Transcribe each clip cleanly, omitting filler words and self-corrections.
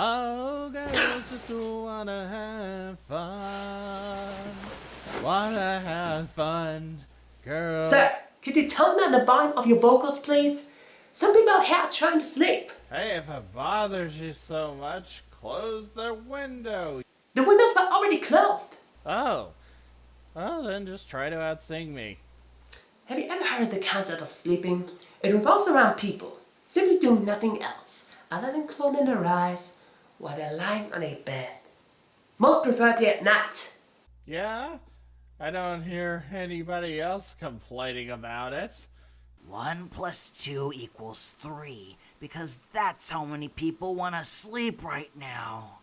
Oh, girls just wanna have fun. Wanna have fun, girl. Sir, could you tone down the volume of your vocals, please? Some people are here trying to sleep. Hey, if it bothers you so much, close the window. The windows were already closed. Oh. Well, then just try to outsing me. Have you ever heard the concept of sleeping? It revolves around people simply doing nothing else other than closing their eyes while they're lying on a bed. Most preferably at night. Yeah? I don't hear anybody else complaining about it. 1 + 2 = 3, because that's how many people want to sleep right now.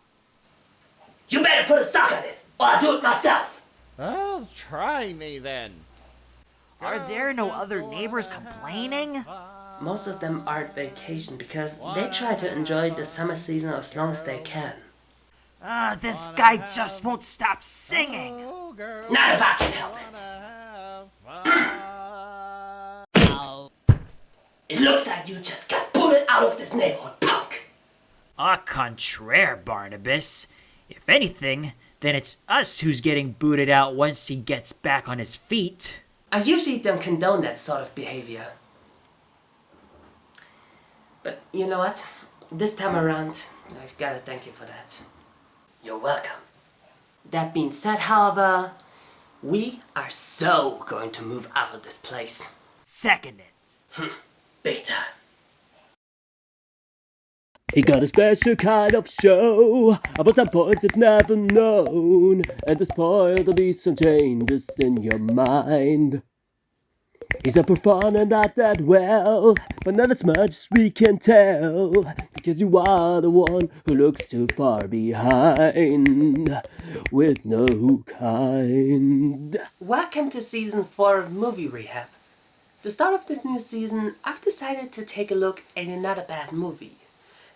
You better put a stop on it, or I'll do it myself. Well, try me then. Are there no other neighbors complaining? Most of them are at vacation because they try to enjoy the summer season as long as they can. This guy just won't stop singing. Oh, girl, Not if I can help it. It looks like you just got booted out of this neighborhood, punk. Au contraire, Barnabas. If anything, then it's us who's getting booted out once he gets back on his feet. I usually don't condone that sort of behavior. But you know what? This time around, I've got to thank you for that. You're welcome. That being said, however, we are so going to move out of this place. Second it. Big time. He got a special kind of show about some points you've never known, and to spoil there'll be some changes in your mind. He's not performing not that well, but not as much as we can tell, because you are the one who looks too far behind, with no kind. Welcome to season 4 of Movie Rehab. The start of this new season, I've decided to take a look at another bad movie.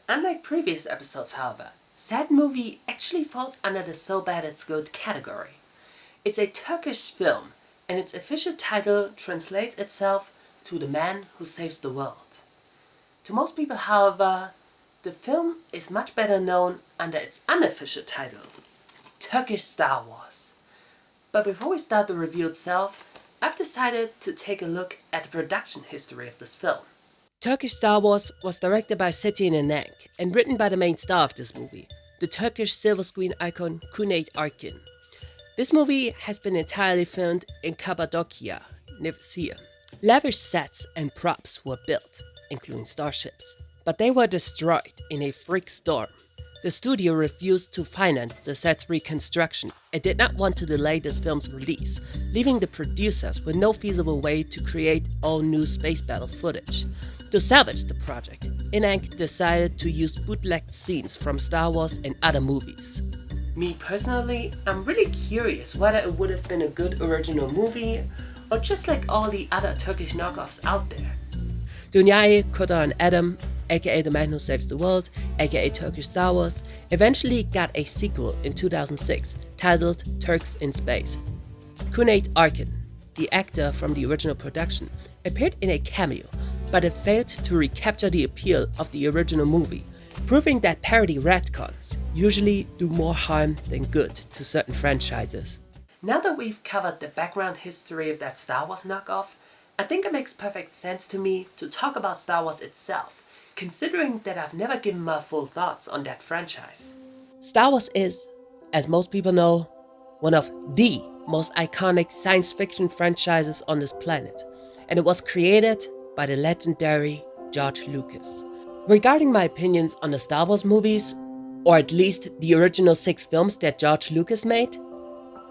Unlike previous episodes, however, said movie actually falls under the so bad it's good category. It's a Turkish film, and its official title translates itself to The Man Who Saves the World. To most people, however, the film is much better known under its unofficial title, Turkish Star Wars. But before we start the review itself, I've decided to take a look at the production history of this film. Turkish Star Wars was directed by Setin Enak and written by the main star of this movie, the Turkish silver screen icon Cüneyt Arkın. This movie has been entirely filmed in Cappadocia, Nicosia. Lavish sets and props were built, including starships, but they were destroyed in a freak storm. The studio refused to finance the set's reconstruction and did not want to delay this film's release, leaving the producers with no feasible way to create all new space battle footage. To salvage the project, Enak decided to use bootlegged scenes from Star Wars and other movies. Me personally, I'm really curious whether it would have been a good original movie or just like all the other Turkish knockoffs out there. Dünyayı Kurtaran Adam, aka The Man Who Saves the World, aka Turkish Star Wars, eventually got a sequel in 2006 titled Turks in Space. Cüneyt Arkın, the actor from the original production, appeared in a cameo, but it failed to recapture the appeal of the original movie, proving that parody retcons usually do more harm than good to certain franchises. Now that we've covered the background history of that Star Wars knockoff, I think it makes perfect sense to me to talk about Star Wars itself, considering that I've never given my full thoughts on that franchise. Star Wars is, as most people know, one of the most iconic science fiction franchises on this planet, and it was created by the legendary George Lucas. Regarding my opinions on the Star Wars movies, or at least the original 6 films that George Lucas made,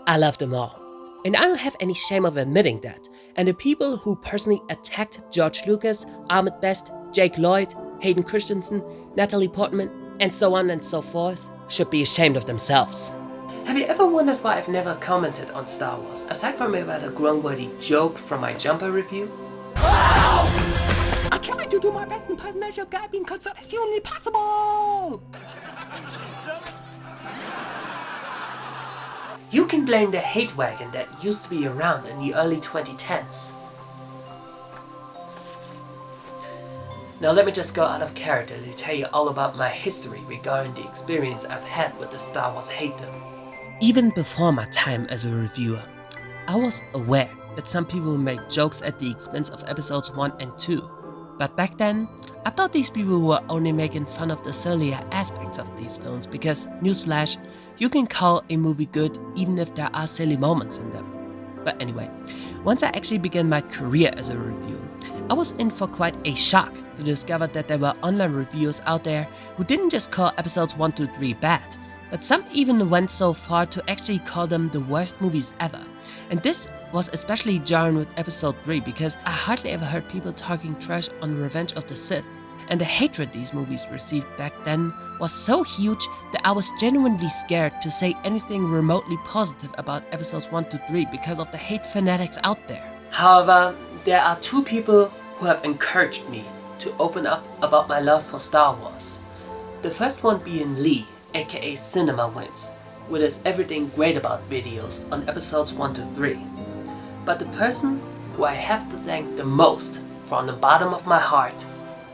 I love them all. And I don't have any shame of admitting that, and the people who personally attacked George Lucas, Ahmed Best, Jake Lloyd, Hayden Christensen, Natalie Portman, and so on and so forth, should be ashamed of themselves. Have you ever wondered why I've never commented on Star Wars, aside from maybe a grown-worthy joke from my Jumper review? I tried to do my best impersonation of God because it's humanly possible! You can blame the hate wagon that used to be around in the early 2010s. Now let me just go out of character to tell you all about my history regarding the experience I've had with the Star Wars hatedom. Even before my time as a reviewer, I was aware that some people make jokes at the expense of episodes 1 and 2. But back then, I thought these people were only making fun of the sillier aspects of these films because, newsflash, you can call a movie good even if there are silly moments in them. But anyway, once I actually began my career as a reviewer, I was in for quite a shock to discover that there were online reviewers out there who didn't just call episodes 1 to 3 bad, but some even went so far to actually call them the worst movies ever. And this was especially jarring with episode 3 because I hardly ever heard people talking trash on Revenge of the Sith. And the hatred these movies received back then was so huge that I was genuinely scared to say anything remotely positive about episodes 1 to 3 because of the hate fanatics out there. However, there are two people who have encouraged me to open up about my love for Star Wars. The first one being Lee, aka Cinema Wins, with his Everything Great About videos on episodes 1 to 3. But the person who I have to thank the most from the bottom of my heart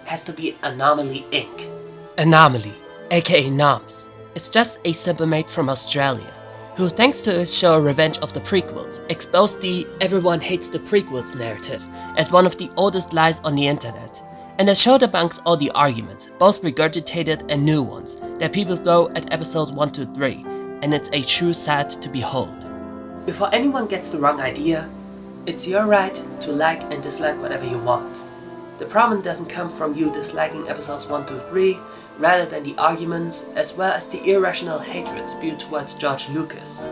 has to be Anomaly Inc. Anomaly, aka Noms, is just a simple-mate from Australia who, thanks to his show Revenge of the Prequels, exposed the everyone hates the prequels narrative as one of the oldest lies on the internet. And the show debunks all the arguments, both regurgitated and new ones, that people throw at episodes 1 to 3, and it's a true sight to behold. Before anyone gets the wrong idea, it's your right to like and dislike whatever you want. The problem doesn't come from you disliking episodes 1 to 3, rather than the arguments as well as the irrational hatred spewed towards George Lucas.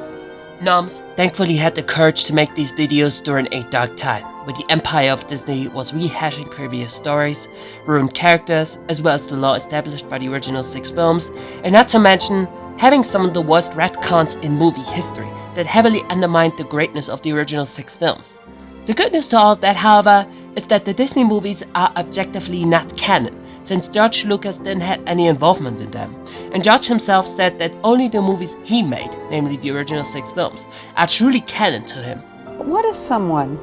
Noms thankfully had the courage to make these videos during a dark time, where the empire of Disney was rehashing previous stories, ruined characters, as well as the law established by the original 6 films, and not to mention having some of the worst retcons in movie history that heavily undermined the greatness of the original 6 films. The good news to all of that, however, is that the Disney movies are objectively not canon, since George Lucas didn't have any involvement in them, and George himself said that only the movies he made, namely the original 6 films, are truly canon to him. What if someone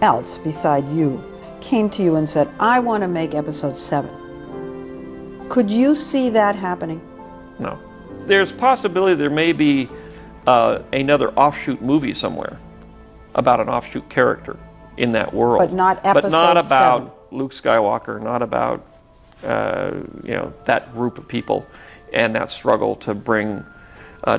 else beside you came to you and said, I want to make episode 7? Could you see that happening? No. There's possibility there may be another offshoot movie somewhere about an offshoot character in that world. But not episode 7. But not about Luke Skywalker, not about that group of people and that struggle to bring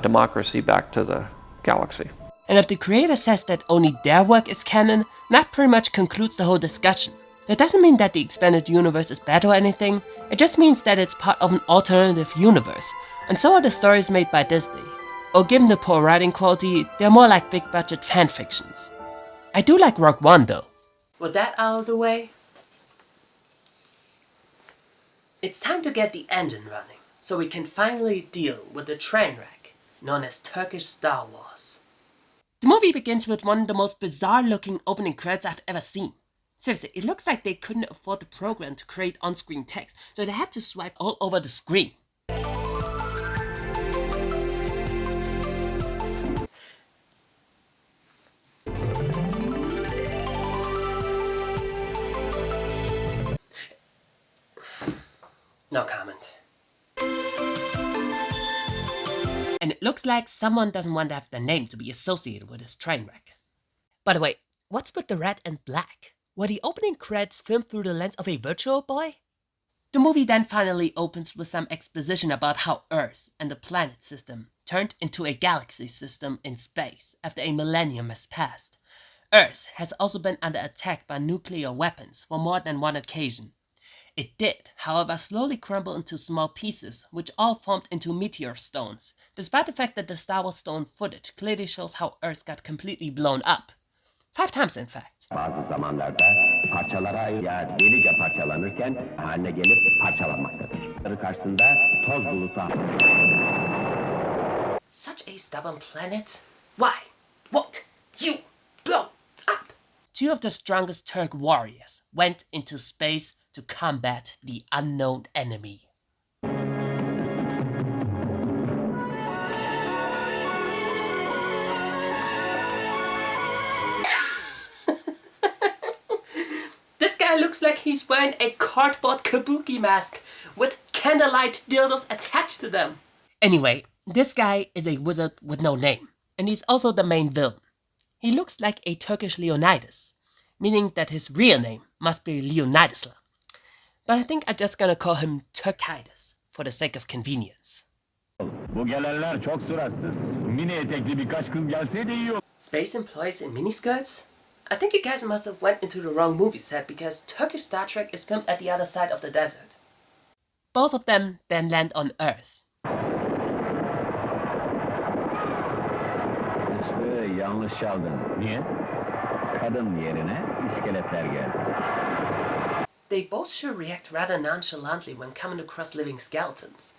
democracy back to the galaxy. And if the creator says that only their work is canon, that pretty much concludes the whole discussion. That doesn't mean that the expanded universe is bad or anything, it just means that it's part of an alternative universe, and so are the stories made by Disney. Or given the poor writing quality, they're more like big budget fanfictions. I do like Rogue One though. With that out of the way, it's time to get the engine running, so we can finally deal with the train wreck known as Turkish Star Wars. The movie begins with one of the most bizarre looking opening credits I've ever seen. Seriously, it looks like they couldn't afford the program to create on-screen text, so they had to swipe all over the screen. No comment. And it looks like someone doesn't want to have their name to be associated with this train wreck. By the way, what's with the red and black? Were the opening credits filmed through the lens of a virtual boy? The movie then finally opens with some exposition about how Earth and the planet system turned into a galaxy system in space after a millennium has passed. Earth has also been under attack by nuclear weapons for more than one occasion. It did, however, slowly crumble into small pieces, which all formed into meteor stones, despite the fact that the Star Wars stone footage clearly shows how Earth got completely blown up. 5 times, in fact. Bazı zamanlarda parçalara ya delice parçalanırken haline gelip parçalanmaktadır. Karşısında toz bulutu. Such a stubborn planet. Why won't you blow up? 2 of the strongest Turk warriors went into space to combat the unknown enemy. guy looks like he's wearing a cardboard kabuki mask with candlelight dildos attached to them. Anyway, this guy is a wizard with no name, and he's also the main villain. He looks like a Turkish Leonidas, meaning that his real name must be Leonidas'la. But I think I'm just gonna call him Turkidas for the sake of convenience. Bu gelenler çok suratsız. Mini etekli birkaç kız gelseydi iyi olur. Space employees in miniskirts? I think you guys must have went into the wrong movie set because Turkish Star Trek is filmed at the other side of the desert. Both of them then land on Earth. İşte yanlış çaldın. Niye? Kadın yerine iskeletler geldi. They both should react rather nonchalantly when coming across living skeletons.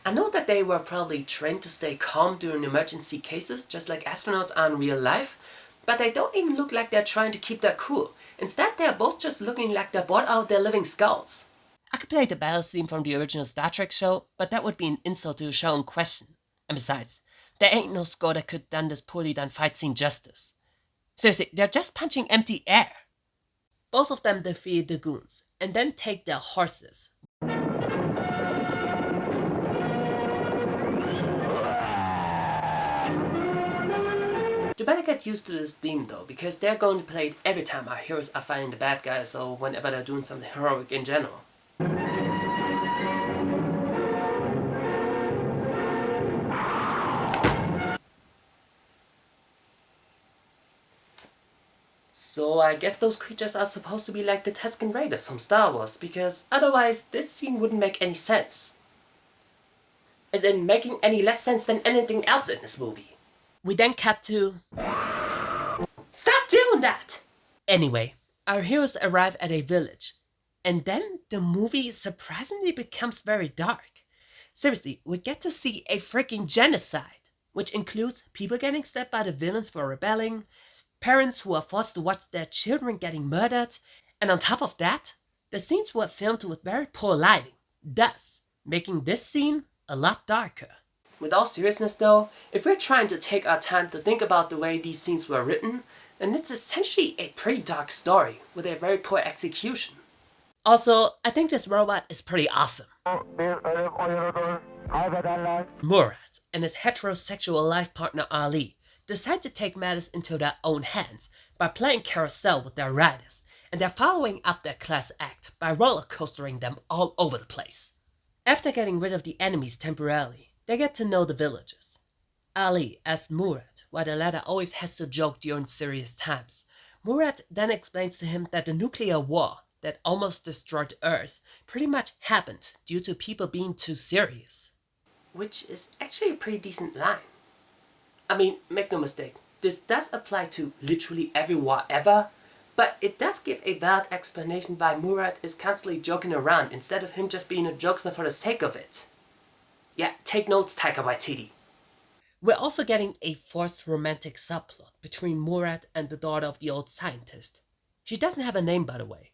I know that they were probably trained to stay calm during emergency cases, just like astronauts are in real life, but they don't even look like they're trying to keep their cool. Instead, they're both just looking like they're bored out of their living skulls. I could play the battle theme from the original Star Trek show, but that would be an insult to the show in question. And besides, there ain't no score that could done this poorly done fight scene justice. Seriously, they're just punching empty air. Both of them defeat the goons, and then take their horses. You better get used to this theme though, because they're going to play it every time our heroes are fighting the bad guys or whenever they're doing something heroic in general. So I guess those creatures are supposed to be like the Tusken Raiders from Star Wars, because otherwise this scene wouldn't make any sense. As in making any less sense than anything else in this movie. We then cut to... Stop doing that! Anyway, our heroes arrive at a village, and then the movie surprisingly becomes very dark. Seriously, we get to see a freaking genocide, which includes people getting stabbed by the villains for rebelling, parents who are forced to watch their children getting murdered, and on top of that, the scenes were filmed with very poor lighting, thus making this scene a lot darker. With all seriousness though, if we're trying to take our time to think about the way these scenes were written, then it's essentially a pretty dark story with a very poor execution. Also, I think this robot is pretty awesome. Murat and his heterosexual life partner Ali decide to take matters into their own hands by playing carousel with their riders, and they're following up their class act by roller coastering them all over the place. After getting rid of the enemies temporarily, they get to know the villagers. Ali asks Murat why the latter always has to joke during serious times. Murat then explains to him that the nuclear war that almost destroyed Earth pretty much happened due to people being too serious. Which is actually a pretty decent line. I mean, make no mistake, this does apply to literally every war ever, but it does give a valid explanation why Murat is constantly joking around instead of him just being a jokester for the sake of it. Yeah, take notes, Taika Waititi. We're also getting a forced romantic subplot between Murat and the daughter of the old scientist. She doesn't have a name, by the way.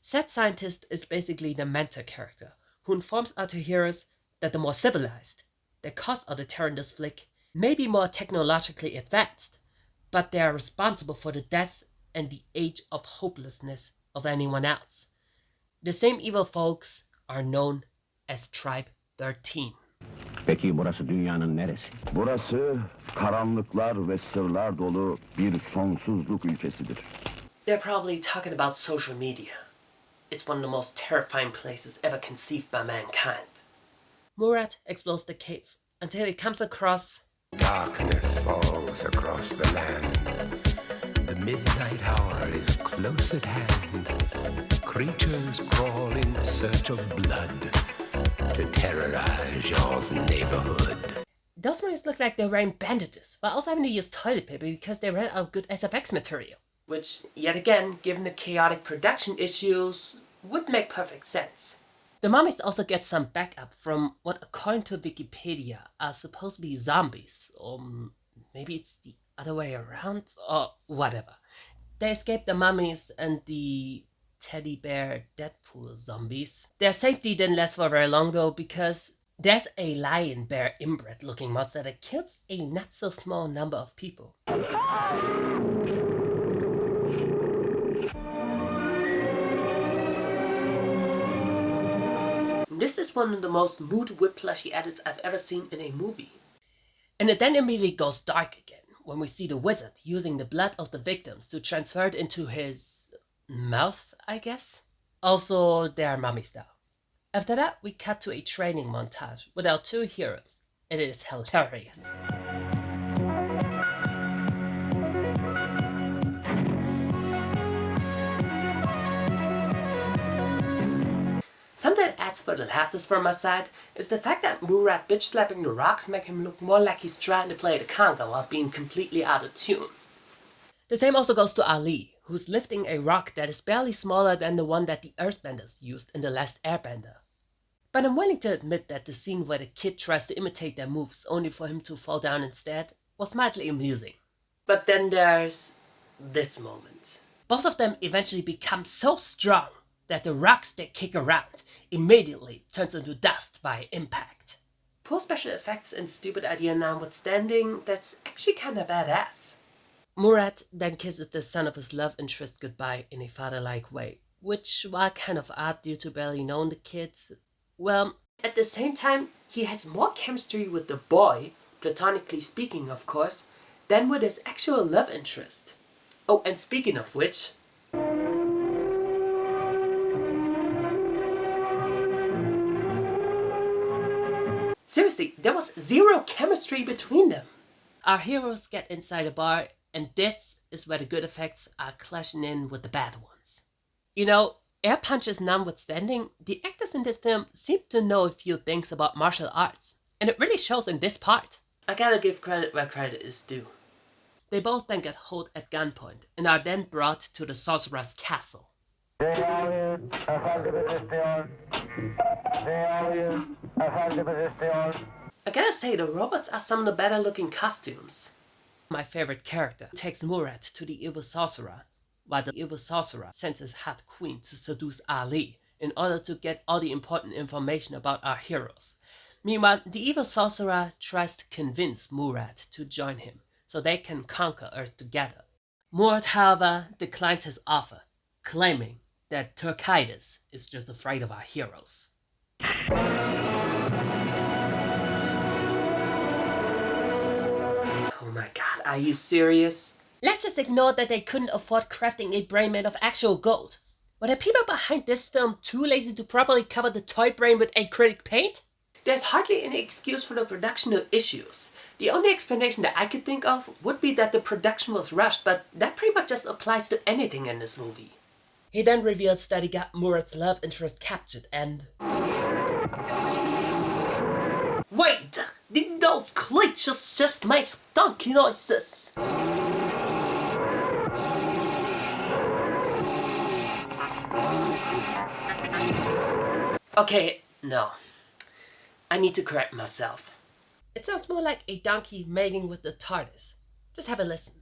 Said scientist is basically the mentor character, who informs our two heroes that the more civilized, the cause of the terror in this flick, may be more technologically advanced, but they are responsible for the death and the age of hopelessness of anyone else. The same evil folks are known as Tribe 13. Peki burası dünyanın neresi? Burası karanlıklar ve sırlar dolu bir sonsuzluk ülkesidir. They're probably talking about social media. It's one of the most terrifying places ever conceived by mankind. Murat explores the cave until he comes across... Darkness falls across the land. The midnight hour is close at hand. Creatures crawl in search of blood to terrorize your neighborhood. Those monsters look like they're wearing bandages, while also having to use toilet paper because they ran out of good SFX material. Which, yet again, given the chaotic production issues, would make perfect sense. The mummies also get some backup from what, according to Wikipedia, are supposed to be zombies, or maybe it's the other way around, or whatever. They escape the mummies and the teddy bear Deadpool zombies. Their safety didn't last for very long though, because there's a lion bear inbred looking monster that kills a not so small number of people. This is one of the most mood whiplashy edits I've ever seen in a movie. And it then immediately goes dark again when we see the wizard using the blood of the victims to transfer it into his mouth, I guess? Also, their mummy style. After that, we cut to a training montage with our two heroes. It is hilarious. Something that adds for the laughters from my side is the fact that Murat bitch slapping the rocks make him look more like he's trying to play the conga while being completely out of tune. The same also goes to Ali, who's lifting a rock that is barely smaller than the one that the Earthbenders used in The Last Airbender. But I'm willing to admit that the scene where the kid tries to imitate their moves only for him to fall down instead was mildly amusing. But then there's this moment. Both of them eventually become so strong that the rocks they kick around immediately turns into dust by impact. Poor special effects and stupid idea notwithstanding, that's actually kinda badass. Murat then kisses the son of his love interest goodbye in a father-like way, which, while kind of odd due to barely knowing the kids, well, at the same time, he has more chemistry with the boy, platonically speaking of course, than with his actual love interest. Oh, and speaking of which, seriously, there was zero chemistry between them. Our heroes get inside a bar, and this is where the good effects are clashing in with the bad ones. You know, air punches notwithstanding, the actors in this film seem to know a few things about martial arts, and it really shows in this part. I gotta give credit where credit is due. They both then get held at gunpoint, and are then brought to the sorcerer's castle. I gotta say, the robots are some of the better looking costumes. My favorite character takes Murat to the evil sorcerer, while the evil sorcerer sends his hot queen to seduce Ali in order to get all the important information about our heroes. Meanwhile, the evil sorcerer tries to convince Murat to join him so they can conquer Earth together. Murat, however, declines his offer, claiming that Turkish is just afraid of our heroes. Oh my god, are you serious? Let's just ignore that they couldn't afford crafting a brain made of actual gold. Were the people behind this film too lazy to properly cover the toy brain with acrylic paint? There's hardly any excuse for the productional issues. The only explanation that I could think of would be that the production was rushed, but that pretty much just applies to anything in this movie. He then reveals that he got Murat's love interest captured and... Wait! Did those creatures just make donkey noises? Okay, no. I need to correct myself. It sounds more like a donkey mating with the TARDIS. Just have a listen.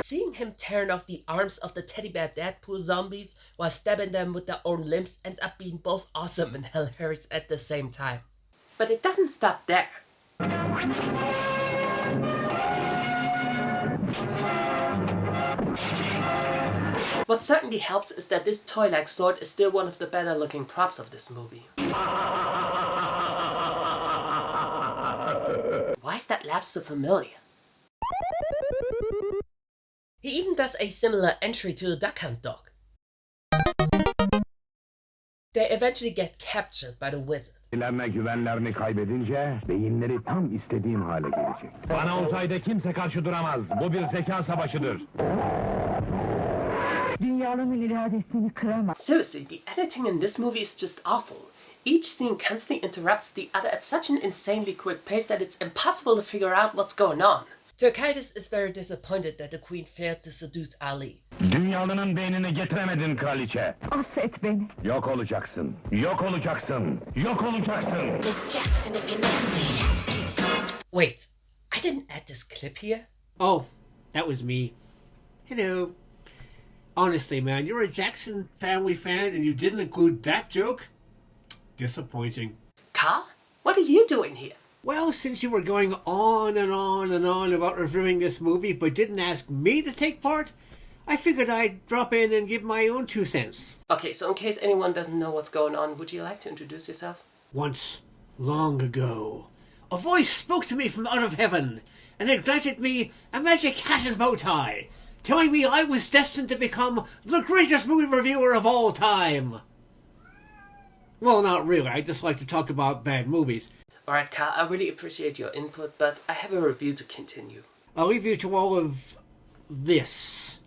Seeing him tearing off the arms of the teddy bear Deadpool zombies while stabbing them with their own limbs ends up being both awesome and hilarious at the same time. But it doesn't stop there. What certainly helps is that this toy-like sword is still one of the better looking props of this movie. Why is that laugh so familiar? He even does a similar entry to the Duck Hunt dog. They eventually get captured by the wizard. Güvenlerini kaybedince beyinleri tam istediğim hale gelecek. Bana uzayda kimse karşı duramaz. Bu bir zeka savaşıdır. Dünyanın iradesini kıramaz. Seriously, the editing in this movie is just awful. Each scene constantly interrupts the other at such an insanely quick pace that it's impossible to figure out what's going on. Turkish is very disappointed that the queen failed to seduce Ali. Dünyanın beynini getiremedin kraliçe. Affet beni. Yok olacaksın. Yok olacaksın. Yok olacaksın. Miss Jackson if you're nasty. Wait, I didn't add this clip here? Oh, that was me. Hello. Honestly, man, you're a Jackson family fan and you didn't include that joke? Disappointing. Carl, what are you doing here? Well, since you were going on and on and on about reviewing this movie but didn't ask me to take part, I figured I'd drop in and give my own 2 cents. Okay, so in case anyone doesn't know what's going on, would you like to introduce yourself? Once, long ago, a voice spoke to me from out of heaven, and it granted me a magic hat and bow tie, telling me I was destined to become the greatest movie reviewer of all time. Well, not really. I just like to talk about bad movies. Alright, Carl, I really appreciate your input, but I have a review to continue. I'll leave you to all of this.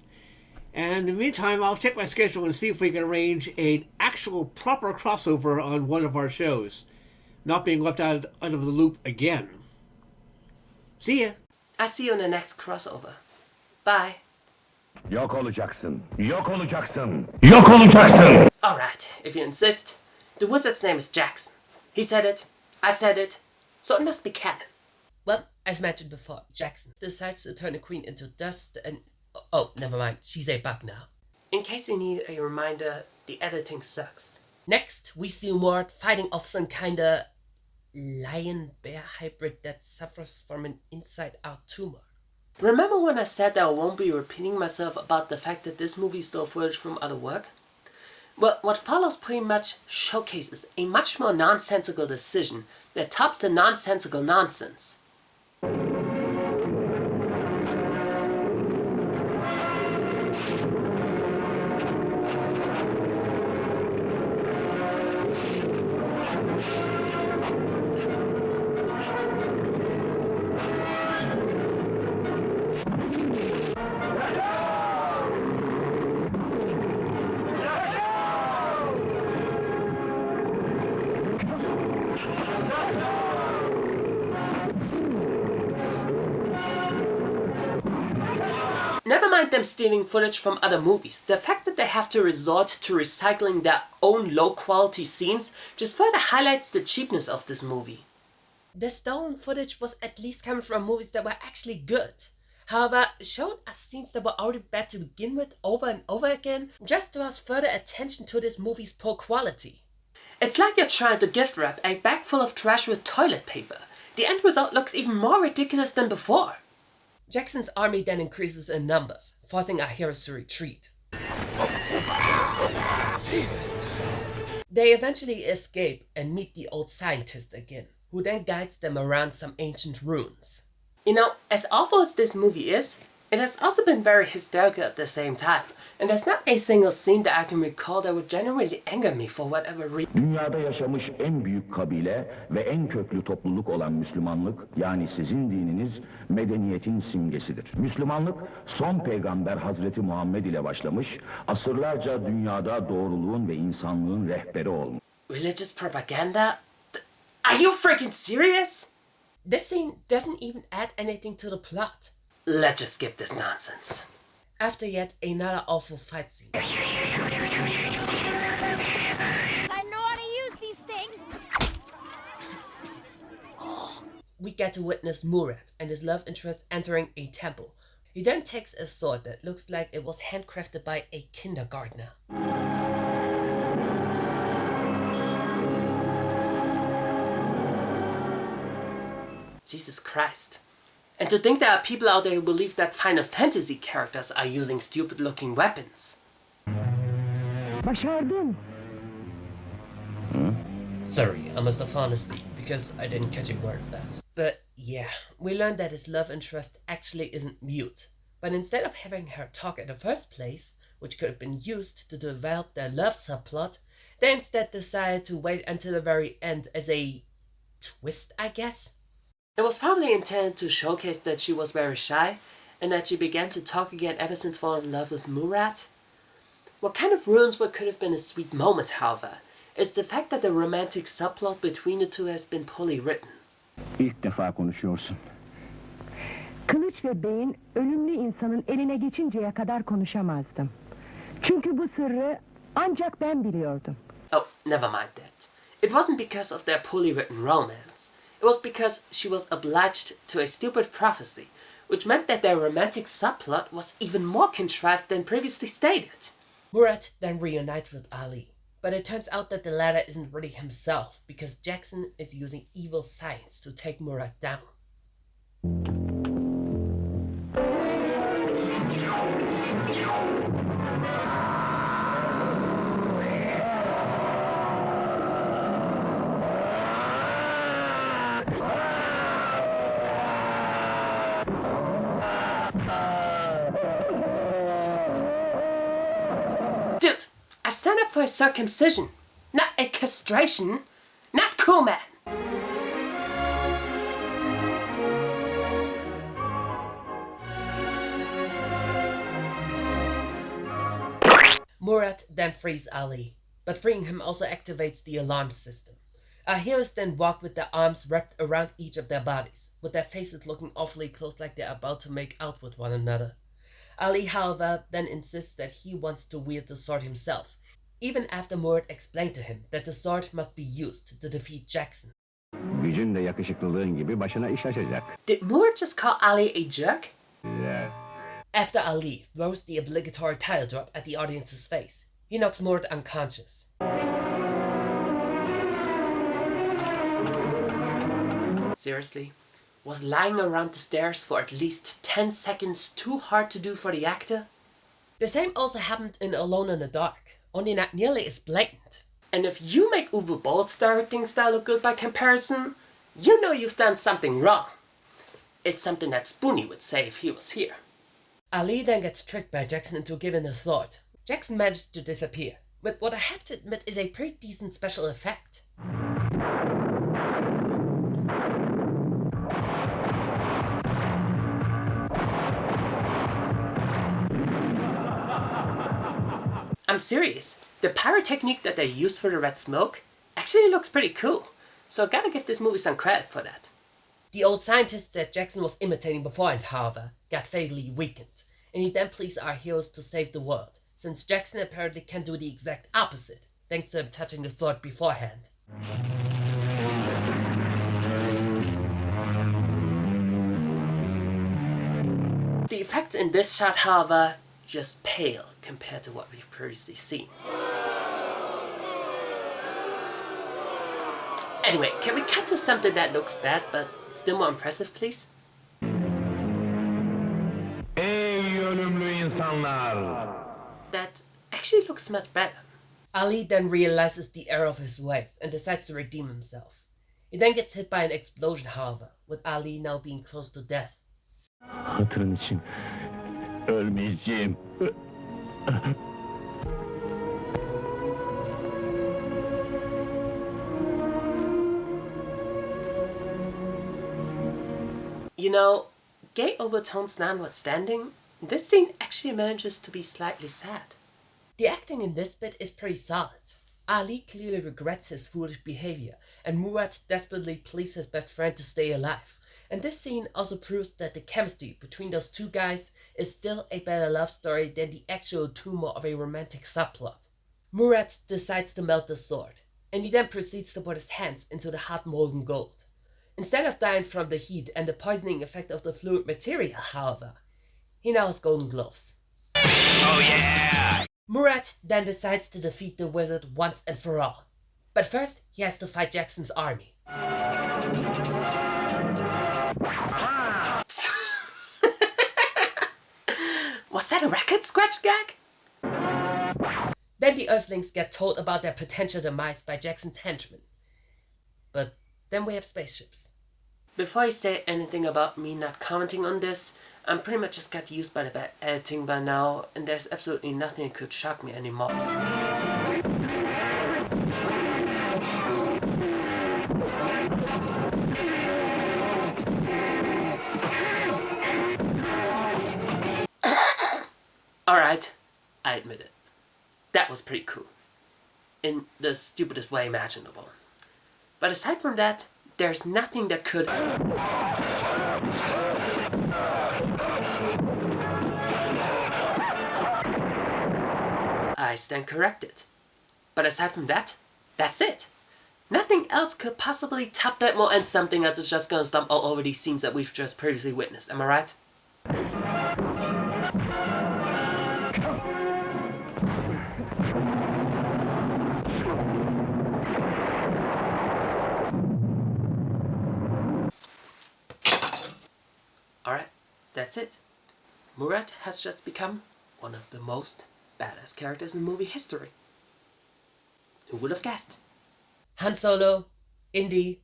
And in the meantime, I'll check my schedule and see if we can arrange an actual proper crossover on one of our shows. Not being left out of the loop again. See ya. I see you in the next crossover. Bye. Yok olacaksın. Yok olacaksın. Yok olacaksın. Alright, if you insist. The wizard's name is Jackson. He said it. I said it, so it must be canon. Well, as mentioned before, Jackson decides to turn the queen into dust and... Oh, never mind, she's a bug now. In case you need a reminder, the editing sucks. Next, we see Mort fighting off some kinda lion-bear hybrid that suffers from an inside-out tumor. Remember when I said that I won't be repeating myself about the fact that this movie stole footage from other work? Well, what follows pretty much showcases a much more nonsensical decision that tops the nonsensical nonsense. Never mind them stealing footage from other movies, the fact that they have to resort to recycling their own low-quality scenes just further highlights the cheapness of this movie. The stolen footage was at least coming from movies that were actually good. However, showing us scenes that were already bad to begin with over and over again just draws further attention to this movie's poor quality. It's like you're trying to gift wrap a bag full of trash with toilet paper. The end result looks even more ridiculous than before. Jackson's army then increases in numbers, forcing our heroes to retreat. Jesus. They eventually escape and meet the old scientist again, who then guides them around some ancient ruins. You know, as awful as this movie is, it has also been very hysterical at the same time, and there's not a single scene that I can recall that would genuinely anger me for whatever reason. Dünyada yaşamış en büyük kabile ve en köklü topluluk olan Müslümanlık, yani sizin dininiz, medeniyetin simgesidir. Müslümanlık, son peygamber Hazreti Muhammed ile başlamış, asırlarca dünyada doğruluğun ve insanlığın rehberi olmuş. Religious propaganda? Are you freaking serious? This scene doesn't even add anything to the plot. Let's just skip this nonsense. After yet another awful fight scene. I know how to use these things. We get to witness Murat and his love interest entering a temple. He then takes a sword that looks like it was handcrafted by a kindergartner. Jesus Christ. And to think there are people out there who believe that Final Fantasy characters are using stupid-looking weapons. Başardın. Sorry, I must have fallen asleep because I didn't catch a word of that. But yeah, we learned that his love interest actually isn't mute. But instead of having her talk in the first place, which could have been used to develop their love subplot, they instead decided to wait until the very end as a twist, I guess? It was probably intended to showcase that she was very shy, and that she began to talk again ever since falling in love with Murat. What kind of ruins what could have been a sweet moment, however, is the fact that the romantic subplot between the two has been poorly written. İlk defa konuşuyorsun. Kılıç ve beyin ölümlü insanın eline geçinceye kadar konuşamazdım. Çünkü bu sırrı ancak ben biliyordum. Oh, never mind that. It wasn't because of their poorly written romance. It was because she was obliged to a stupid prophecy, which meant that their romantic subplot was even more contrived than previously stated. Murat then reunites with Ali, But it turns out that the latter isn't really himself, because Jackson is using evil science to take Murat down. Dude, I signed up for a circumcision, not a castration. Not cool, man. Murat then frees Ali, but freeing him also activates the alarm system. Our heroes then walk with their arms wrapped around each of their bodies, with their faces looking awfully close like they're about to make out with one another. Ali, however, then insists that he wants to wield the sword himself, even after Murat explained to him that the sword must be used to defeat Jackson. Gücün de yakışıklılığın gibi başına iş açacak. Did Murat just call Ali a jerk? Yeah. After Ali throws the obligatory title drop at the audience's face, he knocks Murat unconscious. Seriously? Was lying around the stairs for at least 10 seconds too hard to do for the actor? The same also happened in Alone in the Dark, only not nearly as blatant. And if you make Uwe Boll's directing style look good by comparison, you know you've done something wrong. It's something that Spoonie would say if he was here. Ali then gets tricked by Jackson into giving the sword. Jackson managed to disappear, with what I have to admit is a pretty decent special effect. I'm serious. The pyrotechnique that they used for the red smoke actually looks pretty cool, so I gotta give this movie some credit for that. The old scientist that Jackson was imitating beforehand, however, got fatally weakened, and he then pleads our heroes to save the world, since Jackson apparently can do the exact opposite, thanks to him touching the sword beforehand. The effects in this shot, however, just pale compared to what we've previously seen. Anyway, can we cut to something that looks bad but still more impressive, please? Ey ölümlü insanlar! That actually looks much better. Ali then realizes the error of his ways and decides to redeem himself. He then gets hit by an explosion, however, with Ali now being close to death. Hatırın için ölmeyeceğim. You know, gay overtones notwithstanding, this scene actually manages to be slightly sad. The acting in this bit is pretty solid. Ali clearly regrets his foolish behavior, and Murat desperately pleads his best friend to stay alive. And this scene also proves that the chemistry between those two guys is still a better love story than the actual tumor of a romantic subplot. Murat decides to melt the sword, and he then proceeds to put his hands into the hot molten gold. Instead of dying from the heat and the poisoning effect of the fluid material, however, he now has golden gloves. Oh yeah! Murat then decides to defeat the wizard once and for all. But first, he has to fight Jackson's army. Was that a record scratch gag? Then the Earthlings get told about their potential demise by Jackson's henchmen. But then we have spaceships. Before I say anything about me not commenting on this, I'm pretty much just got used by the bad editing by now, and there's absolutely nothing that could shock me anymore. Alright, I admit it. That was pretty cool. In the stupidest way imaginable. But aside from that, there's nothing that could... I stand corrected. But aside from that, that's it. Nothing else could possibly top that more, and something else is just gonna stomp all over these scenes that we've just previously witnessed, am I right? That's it. Murat has just become one of the most badass characters in movie history. Who would have guessed? Han Solo, Indy,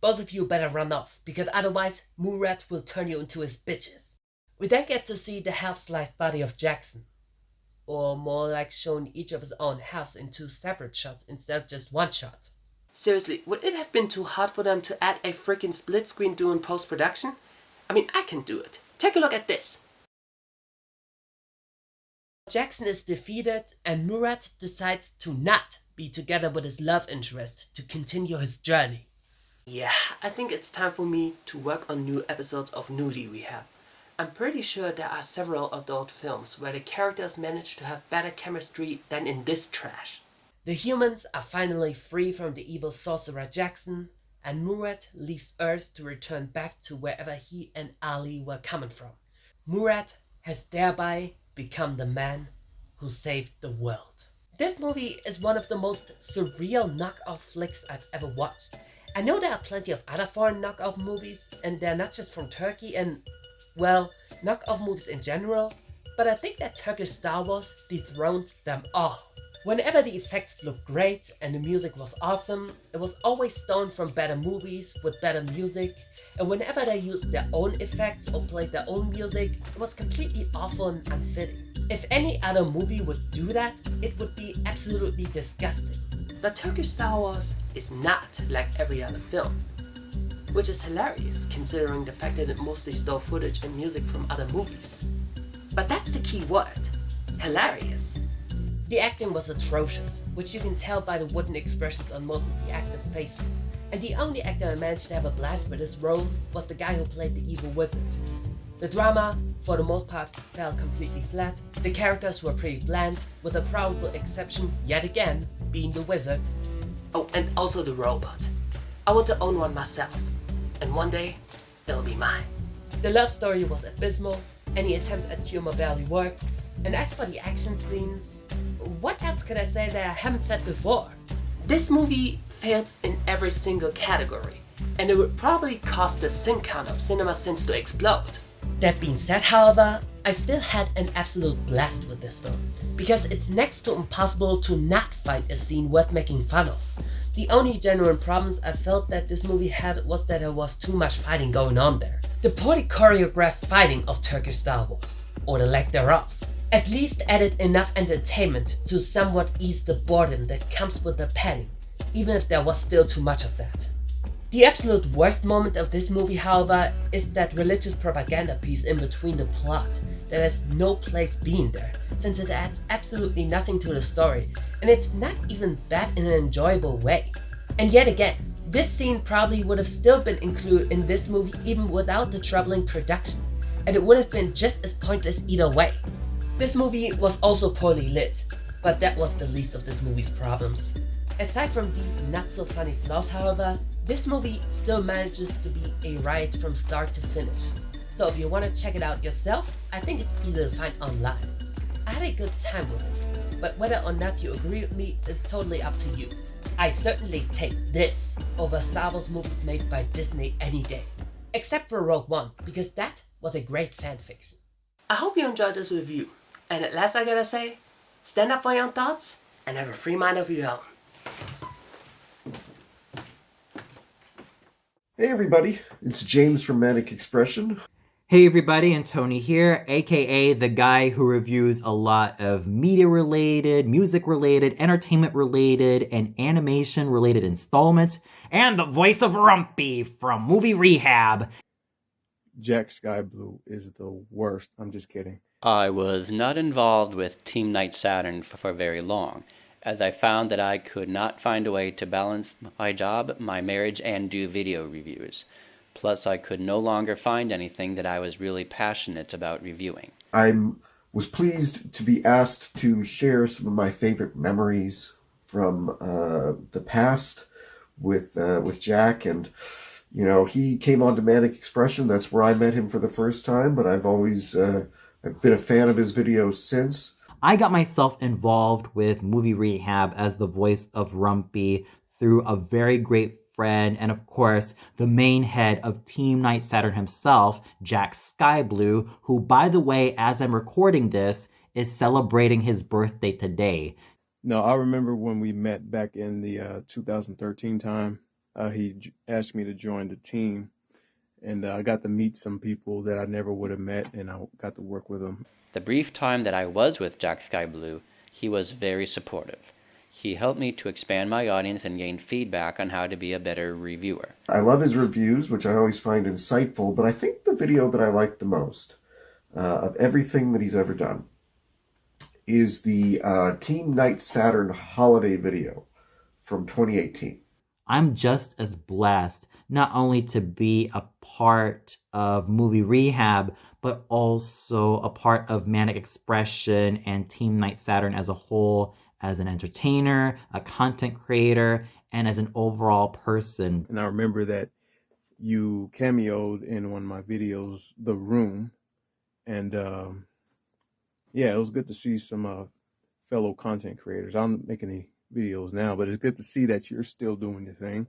both of you better run off, because otherwise Murat will turn you into his bitches. We then get to see the half-sliced body of Jackson. Or more like showing each of his own halves in 2 separate shots instead of just 1 shot. Seriously, would it have been too hard for them to add a freaking split screen during post-production? I mean, I can do it. Take a look at this. Jackson is defeated and Murat decides to not be together with his love interest to continue his journey. Yeah, I think it's time for me to work on new episodes of Movie Rehab. I'm pretty sure there are several adult films where the characters manage to have better chemistry than in this trash. The humans are finally free from the evil sorcerer Jackson, and Murat leaves Earth to return back to wherever he and Ali were coming from. Murat has thereby become the man who saved the world. This movie is one of the most surreal knockoff flicks I've ever watched. I know there are plenty of other foreign knockoff movies, and they're not just from Turkey and, well, knockoff movies in general, but I think that Turkish Star Wars dethrones them all. Whenever the effects looked great and the music was awesome, it was always stolen from better movies with better music, and whenever they used their own effects or played their own music, it was completely awful and unfitting. If any other movie would do that, it would be absolutely disgusting. But Turkish Star Wars is not like every other film, which is hilarious considering the fact that it mostly stole footage and music from other movies. But that's the key word, hilarious. The acting was atrocious, which you can tell by the wooden expressions on most of the actors' faces, and the only actor I managed to have a blast with his role was the guy who played the evil wizard. The drama, for the most part, fell completely flat. The characters were pretty bland, with a probable exception, yet again, being the wizard. Oh, and also the robot. I want to own one myself, and one day, it'll be mine. The love story was abysmal, any attempt at humor barely worked, and as for the action scenes, what else could I say that I haven't said before? This movie fails in every single category, and it would probably cause the sin count of Cinema Sins to explode. That being said, however, I still had an absolute blast with this film, because it's next to impossible to not find a scene worth making fun of. The only genuine problems I felt that this movie had was that there was too much fighting going on there. The poorly choreographed fighting of Turkish Star Wars, or the lack thereof, at least added enough entertainment to somewhat ease the boredom that comes with the panning, even if there was still too much of that. The absolute worst moment of this movie, however, is that religious propaganda piece in between the plot that has no place being there, since it adds absolutely nothing to the story, and it's not even bad in an enjoyable way. And yet again, this scene probably would have still been included in this movie even without the troubling production, and it would have been just as pointless either way. This movie was also poorly lit, but that was the least of this movie's problems. Aside from these not so funny flaws, however, this movie still manages to be a riot from start to finish. So if you want to check it out yourself, I think it's easy to find online. I had a good time with it, but whether or not you agree with me is totally up to you. I certainly take this over Star Wars movies made by Disney any day. Except for Rogue One, because that was a great fanfiction. I hope you enjoyed this review. And at last I gotta say, stand up for your own thoughts and have a free mind of your own. Hey everybody, it's James from Manic Expression. Hey everybody, and Tony here, aka the guy who reviews a lot of media-related, music-related, entertainment-related, and animation-related installments, and the voice of Rumpy from Movie Rehab. Jack Sky Blue is the worst. I'm just kidding. I was not involved with Team Night Saturn for very long, as I found that I could not find a way to balance my job, my marriage, and do video reviews. Plus, I could no longer find anything that I was really passionate about reviewing. I was pleased to be asked to share some of my favorite memories from the past with Jack, and you know, he came on to Manic Expression. That's where I met him for the first time, but I've always I've been a fan of his videos since. I got myself involved with Movie Rehab as the voice of Rumpy through a very great friend, and of course, the main head of Team Night Saturn himself, Jack Skyblue, who, by the way, as I'm recording this, is celebrating his birthday today. No, I remember when we met back in the 2013 time. He asked me to join the team, and I got to meet some people that I never would have met, and I got to work with them. The brief time that I was with Jack Skyblue, he was very supportive. He helped me to expand my audience and gain feedback on how to be a better reviewer. I love his reviews, which I always find insightful, but I think the video that I like the most of everything that he's ever done is the Team Night Saturn holiday video from 2018. I'm just as blessed not only to be a part of Movie Rehab, but also a part of Manic Expression and Team Night Saturn as a whole, as an entertainer, a content creator, and as an overall person. And I remember that you cameoed in one of my videos, The Room, and yeah, it was good to see some fellow content creators. I don't make any videos now, but it's good to see that you're still doing your thing.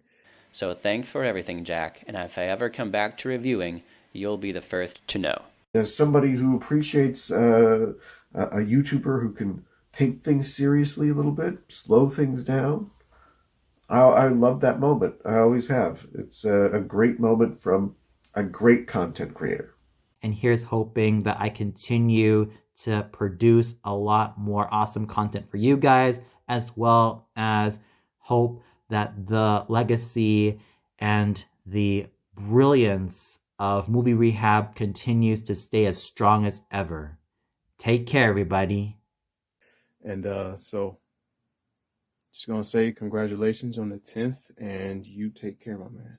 So thanks for everything, Jack, and if I ever come back to reviewing, you'll be the first to know. As somebody who appreciates a YouTuber who can take things seriously a little bit, slow things down, I love that moment. I always have. It's a great moment from a great content creator. And here's hoping that I continue to produce a lot more awesome content for you guys, as well as hope that the legacy and the brilliance of Movie Rehab continues to stay as strong as ever. Take care, everybody. And so, just gonna say congratulations on the 10th, and you take care, my man.